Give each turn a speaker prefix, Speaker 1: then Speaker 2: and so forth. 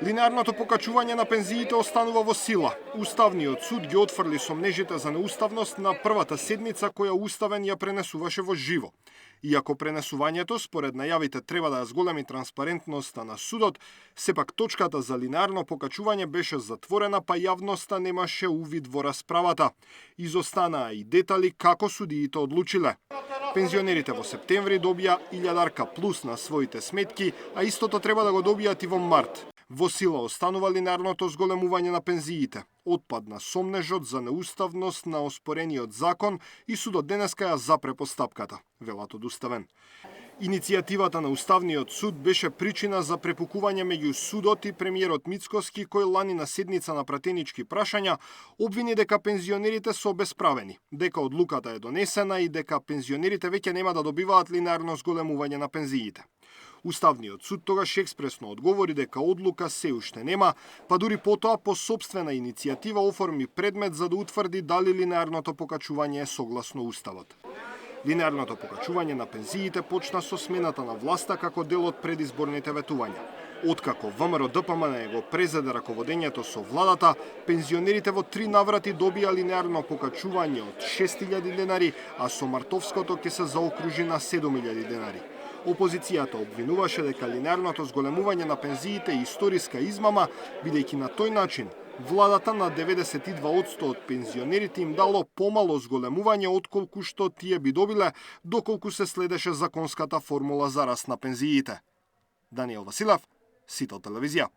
Speaker 1: Линеарното покачување на пензиите останува во сила. Уставниот суд ги отфрли сомнежите за неуставност на првата седница која Уставен ја пренесуваше во живо. Иако пренесувањето, според најавите, треба да ја зголеми транспарентноста на судот, сепак точката за линеарно покачување беше затворена, па јавноста немаше увид во расправата. Изостанаа и детали како судиите одлучиле. Пензионерите во септември добија 1000 плюс на своите сметки, а истото треба да го добијат и во март. Во сила останува линеарното зголемување на пензиите. Отпадна сомнежот за неуставност на оспорениот закон и судот денеска ја запре постапката, велат од Уставен. Иницијативата на Уставниот суд беше причина за препукување меѓу судот и премиерот Мицкоски, кој лани на седница на пратенички прашања обвини дека пензионерите се обесправени, дека одлуката е донесена и дека пензионерите веќе нема да добиваат линеарно зголемување на пензиите. Уставниот суд тогаш експресно одговори дека одлука се уште нема, па дури потоа по сопствена иницијатива оформи предмет за да утврди дали линеарното покачување е согласно Уставот. Линеарното покачување на пензиите почна со смената на власта како дел од предизборните ветувања. Откако ВМРО-ДПМН го презеде раководењето со владата, пензионерите во 3 наврати добија линеарно покачување од 6000 денари, а со мартовското ќе се заокружи на 7000 денари. Опозицијата обвинуваше дека линеарното зголемување на пензиите е историска измама, бидејќи на тој начин владата на 92% од пензионерите им дало помало зголемување отколку што тие би добиле доколку се следеше законската формула за раст на пензиите. Даниел Василев, Сител телевизија.